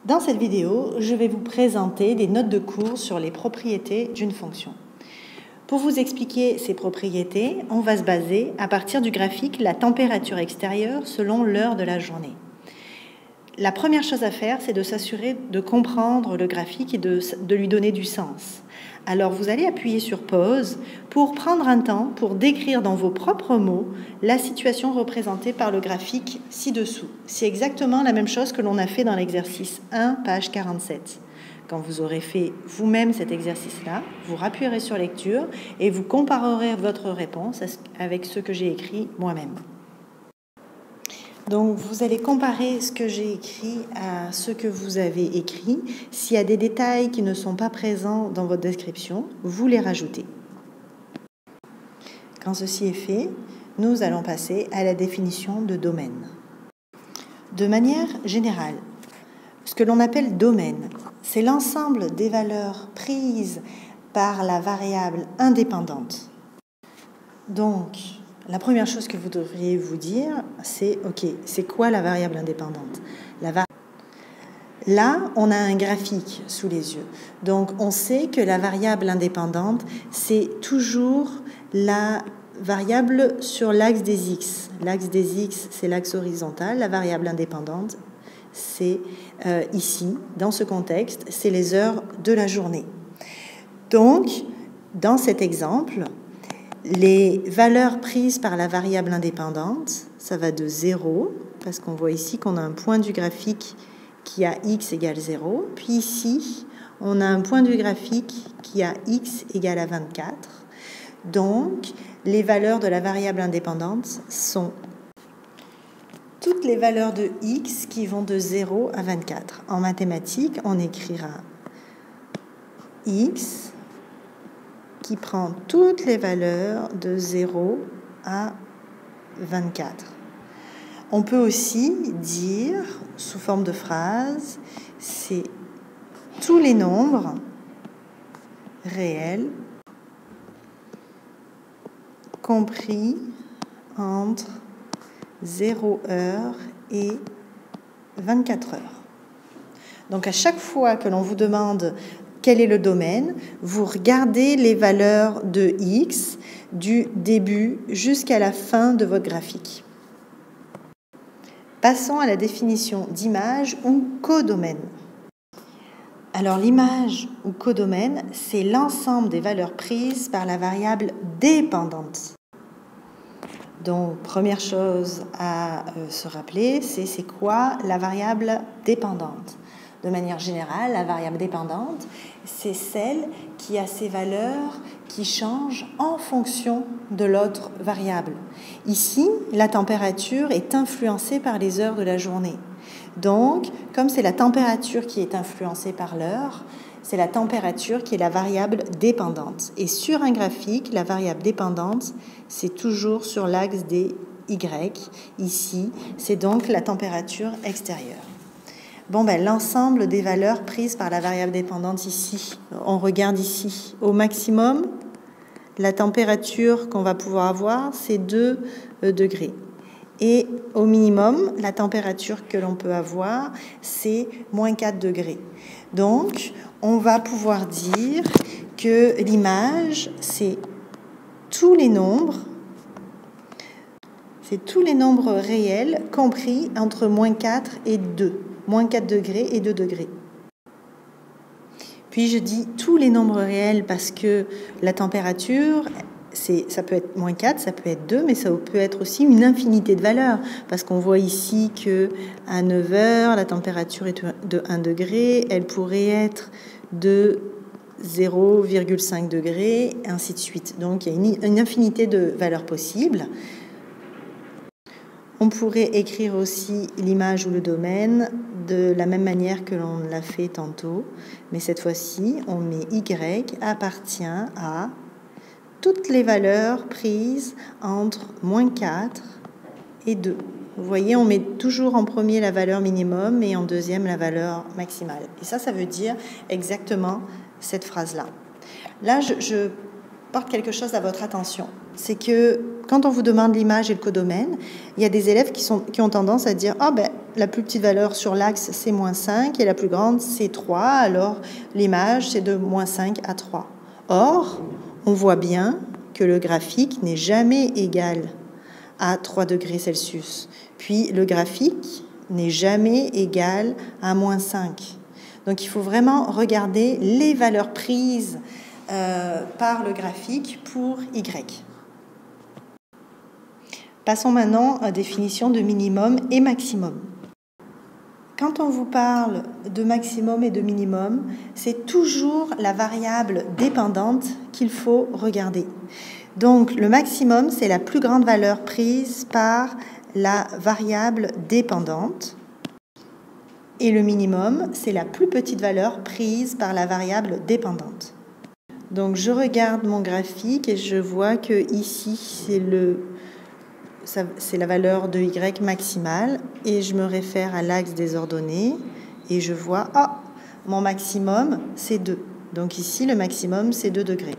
Dans cette vidéo, je vais vous présenter des notes de cours sur les propriétés d'une fonction. Pour vous expliquer ces propriétés, on va se baser à partir du graphique la température extérieure selon l'heure de la journée. La première chose à faire, c'est de s'assurer de comprendre le graphique et de lui donner du sens. Alors vous allez appuyer sur pause pour prendre un temps pour décrire dans vos propres mots la situation représentée par le graphique ci-dessous. C'est exactement la même chose que l'on a fait dans l'exercice 1, page 47. Quand vous aurez fait vous-même cet exercice-là, vous rappuierez sur lecture et vous comparerez votre réponse avec ce que j'ai écrit moi-même. Donc, vous allez comparer ce que j'ai écrit à ce que vous avez écrit. S'il y a des détails qui ne sont pas présents dans votre description, vous les rajoutez. Quand ceci est fait, nous allons passer à la définition de domaine. De manière générale, ce que l'on appelle domaine, c'est l'ensemble des valeurs prises par la variable indépendante. Donc, la première chose que vous devriez vous dire, c'est « Ok, c'est quoi la variable indépendante ?» Là, on a un graphique sous les yeux. Donc, on sait que la variable indépendante, c'est toujours la variable sur l'axe des x. L'axe des x, c'est l'axe horizontal. La variable indépendante, c'est ici, dans ce contexte, c'est les heures de la journée. Donc, dans cet exemple, les valeurs prises par la variable indépendante, ça va de 0, parce qu'on voit ici qu'on a un point du graphique qui a x égale 0. Puis ici, on a un point du graphique qui a x égale à 24. Donc, les valeurs de la variable indépendante sont toutes les valeurs de x qui vont de 0 à 24. En mathématiques, on écrira x qui prend toutes les valeurs de 0 à 24. On peut aussi dire, sous forme de phrase, c'est tous les nombres réels compris entre 0 heure et 24 heures. Donc à chaque fois que l'on vous demande quel est le domaine, vous regardez les valeurs de x du début jusqu'à la fin de votre graphique. Passons à la définition d'image ou codomaine. Alors l'image ou codomaine, c'est l'ensemble des valeurs prises par la variable dépendante. Donc première chose à se rappeler, c'est quoi la variable dépendante? De manière générale, la variable dépendante, c'est celle qui a ses valeurs qui changent en fonction de l'autre variable. Ici, la température est influencée par les heures de la journée. Donc, comme c'est la température qui est influencée par l'heure, c'est la température qui est la variable dépendante. Et sur un graphique, la variable dépendante, c'est toujours sur l'axe des Y. Ici, c'est donc la température extérieure. Bon, l'ensemble des valeurs prises par la variable dépendante ici, on regarde ici. Au maximum, la température qu'on va pouvoir avoir, c'est 2 degrés. Et au minimum, la température que l'on peut avoir, c'est moins 4 degrés. Donc, on va pouvoir dire que l'image, c'est tous les nombres réels compris entre moins 4 et 2. Moins 4 degrés et 2 degrés. Puis je dis tous les nombres réels parce que la température, ça peut être moins 4, ça peut être 2, mais ça peut être aussi une infinité de valeurs. Parce qu'on voit ici qu'à 9 heures, la température est de 1 degré, elle pourrait être de 0,5 degrés, ainsi de suite. Donc il y a une infinité de valeurs possibles. On pourrait écrire aussi l'image ou le domaine de la même manière que l'on l'a fait tantôt, mais cette fois-ci, on met Y appartient à toutes les valeurs prises entre moins 4 et 2. Vous voyez, on met toujours en premier la valeur minimum et en deuxième la valeur maximale. Et ça veut dire exactement cette phrase-là. Là, je porte quelque chose à votre attention. C'est que quand on vous demande l'image et le codomaine, il y a des élèves qui ont tendance à dire « Ah ben, la plus petite valeur sur l'axe, c'est moins 5 et la plus grande, c'est 3. Alors, l'image, c'est de moins 5 à 3. » Or, on voit bien que le graphique n'est jamais égal à 3 degrés Celsius. Puis, le graphique n'est jamais égal à moins 5. Donc, il faut vraiment regarder les valeurs prises par le graphique pour Y. Passons maintenant à la définition de minimum et maximum. Quand on vous parle de maximum et de minimum, c'est toujours la variable dépendante qu'il faut regarder. Donc, le maximum, c'est la plus grande valeur prise par la variable dépendante. Et le minimum, c'est la plus petite valeur prise par la variable dépendante. Donc, je regarde mon graphique et je vois que ici, c'est la valeur de Y maximale et je me réfère à l'axe des ordonnées et je vois, mon maximum, c'est 2. Donc ici, le maximum, c'est 2 degrés.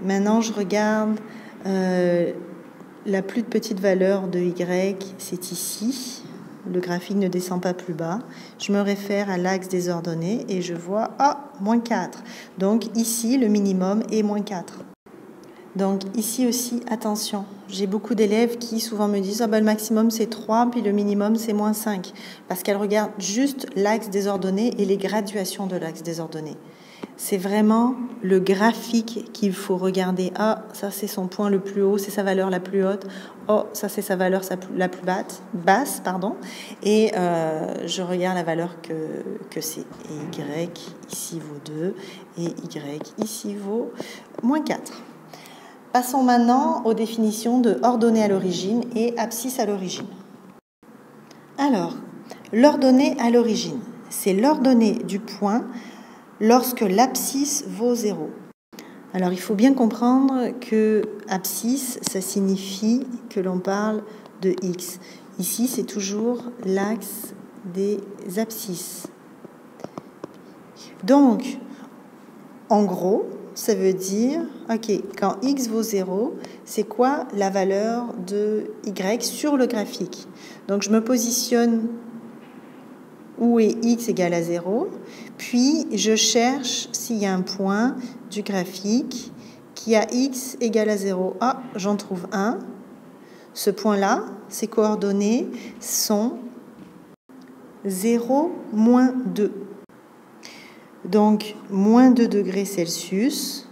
Maintenant, je regarde la plus petite valeur de Y, c'est ici. Le graphique ne descend pas plus bas. Je me réfère à l'axe des ordonnées et je vois, moins 4. Donc ici, le minimum est moins 4. Donc ici aussi, attention, j'ai beaucoup d'élèves qui souvent me disent le maximum c'est 3, puis le minimum c'est moins 5, parce qu'elles regardent juste l'axe des ordonnées et les graduations de l'axe des ordonnées. C'est vraiment le graphique qu'il faut regarder. Ça c'est son point le plus haut, c'est sa valeur la plus haute. Ça c'est sa valeur la plus basse. Et je regarde la valeur que c'est. Et Y ici vaut 2, et Y ici vaut moins 4. Passons maintenant aux définitions de ordonnée à l'origine et abscisse à l'origine. Alors, l'ordonnée à l'origine, c'est l'ordonnée du point lorsque l'abscisse vaut 0. Alors, il faut bien comprendre que abscisse, ça signifie que l'on parle de x. Ici, c'est toujours l'axe des abscisses. Donc, en gros, ça veut dire, quand x vaut 0, c'est quoi la valeur de y sur le graphique? Donc, je me positionne où est x égale à 0, puis je cherche s'il y a un point du graphique qui a x égale à 0. J'en trouve un. Ce point-là, ses coordonnées sont 0, moins 2. Donc, moins 2 degrés Celsius,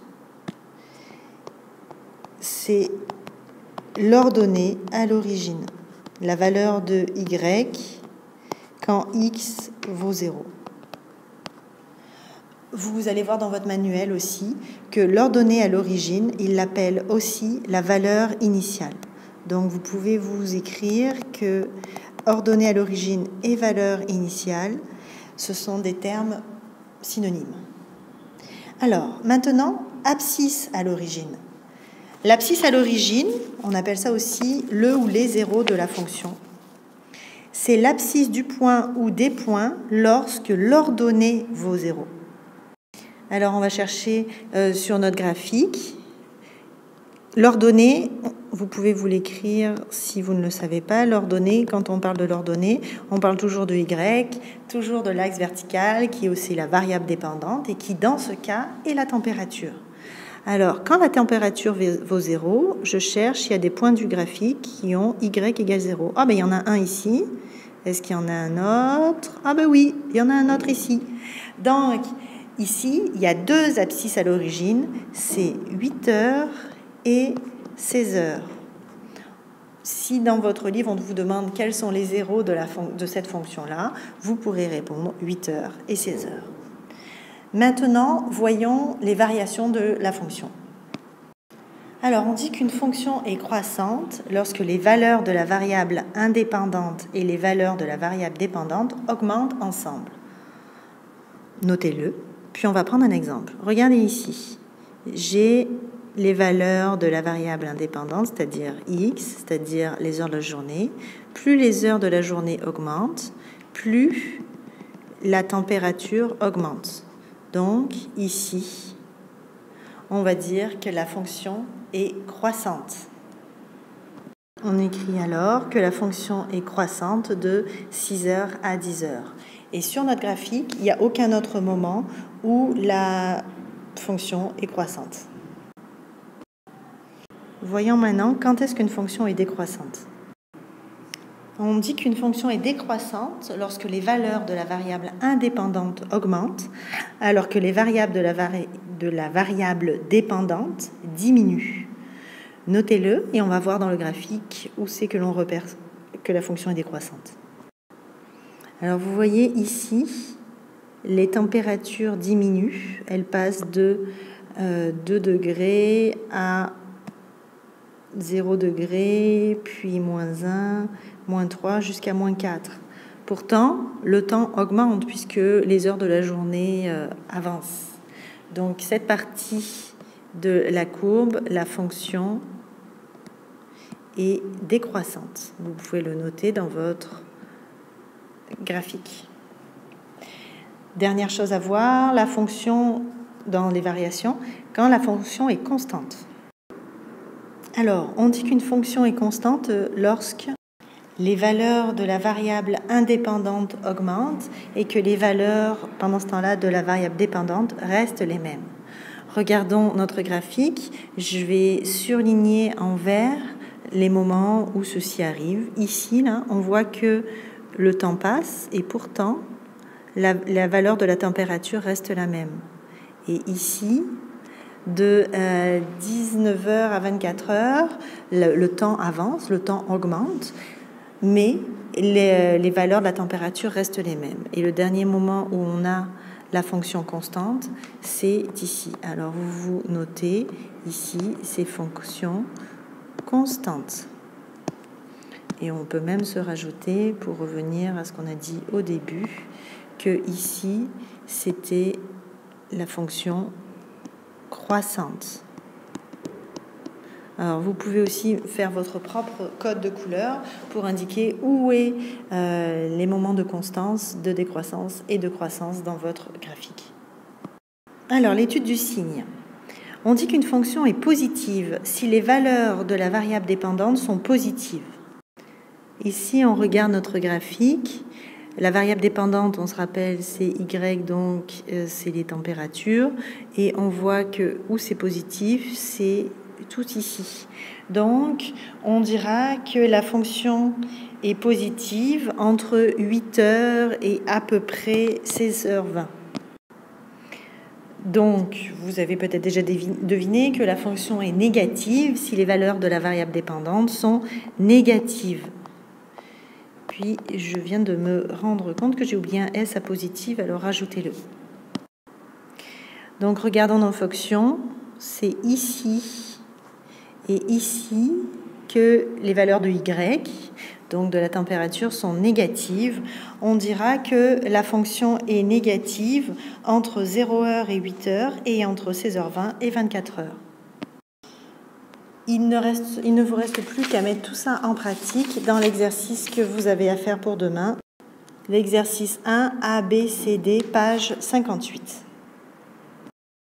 c'est l'ordonnée à l'origine, la valeur de Y quand X vaut 0. Vous allez voir dans votre manuel aussi que l'ordonnée à l'origine, il l'appelle aussi la valeur initiale. Donc, vous pouvez vous écrire que ordonnée à l'origine et valeur initiale, ce sont des termes synonymes. Alors, maintenant, abscisse à l'origine. L'abscisse à l'origine, on appelle ça aussi le ou les zéros de la fonction. C'est l'abscisse du point ou des points lorsque l'ordonnée vaut 0. Alors, on va chercher sur notre graphique. L'ordonnée, vous pouvez vous l'écrire si vous ne le savez pas. L'ordonnée, quand on parle de l'ordonnée, on parle toujours de Y, toujours de l'axe vertical qui est aussi la variable dépendante et qui, dans ce cas, est la température. Alors, quand la température vaut 0, je cherche, il y a des points du graphique qui ont Y égale 0. Il y en a un ici. Est-ce qu'il y en a un autre? Oui, il y en a un autre ici. Donc, ici, il y a 2 abscisses à l'origine, c'est 8 heures et 16 heures. Si dans votre livre, on vous demande quels sont les zéros de cette fonction-là, vous pourrez répondre 8 heures et 16 heures. Maintenant, voyons les variations de la fonction. Alors, on dit qu'une fonction est croissante lorsque les valeurs de la variable indépendante et les valeurs de la variable dépendante augmentent ensemble. Notez-le, puis on va prendre un exemple. Regardez ici. J'ai les valeurs de la variable indépendante, c'est-à-dire x, c'est-à-dire les heures de la journée. Plus les heures de la journée augmentent, plus la température augmente. Donc, ici, on va dire que la fonction est croissante. On écrit alors que la fonction est croissante de 6h à 10h. Et sur notre graphique, il n'y a aucun autre moment où la fonction est croissante. Voyons maintenant quand est-ce qu'une fonction est décroissante. On dit qu'une fonction est décroissante lorsque les valeurs de la variable indépendante augmentent, alors que les variables de la variable dépendante diminuent. Notez-le et on va voir dans le graphique où c'est que l'on repère que la fonction est décroissante. Alors vous voyez ici, les températures diminuent. Elles passent de 2 degrés à 0 degré, puis -1, -3, jusqu'à -4. Pourtant, le temps augmente puisque les heures de la journée avancent. Donc cette partie de la courbe, la fonction est décroissante. Vous pouvez le noter dans votre graphique. Dernière chose à voir, la fonction dans les variations, quand la fonction est constante. Alors, on dit qu'une fonction est constante lorsque les valeurs de la variable indépendante augmentent et que les valeurs, pendant ce temps-là, de la variable dépendante restent les mêmes. Regardons notre graphique. Je vais surligner en vert les moments où ceci arrive. Ici, là, on voit que le temps passe et pourtant, la valeur de la température reste la même. Et ici, de 19h à 24h, le temps avance, le temps augmente, mais les valeurs de la température restent les mêmes. Et le dernier moment où on a la fonction constante, c'est ici. Alors vous notez ici ces fonctions constantes. Et on peut même se rajouter, pour revenir à ce qu'on a dit au début, que ici, c'était la fonction croissante. Alors, vous pouvez aussi faire votre propre code de couleur pour indiquer où est les moments de constance, de décroissance et de croissance dans votre graphique. Alors, l'étude du signe. On dit qu'une fonction est positive si les valeurs de la variable dépendante sont positives. Ici, on regarde notre graphique. La variable dépendante, on se rappelle, c'est Y, donc c'est les températures. Et on voit que où c'est positif, c'est tout ici. Donc, on dira que la fonction est positive entre 8h et à peu près 16h20. Donc, vous avez peut-être déjà deviné que la fonction est négative si les valeurs de la variable dépendante sont négatives. Puis, je viens de me rendre compte que j'ai oublié un S à positive, alors rajoutez-le. Donc, regardons nos fonctions. C'est ici et ici que les valeurs de Y, donc de la température, sont négatives. On dira que la fonction est négative entre 0h et 8h et entre 16h20 et 24h. Il ne vous reste plus qu'à mettre tout ça en pratique dans l'exercice que vous avez à faire pour demain. L'exercice 1, A, B, C, D, page 58.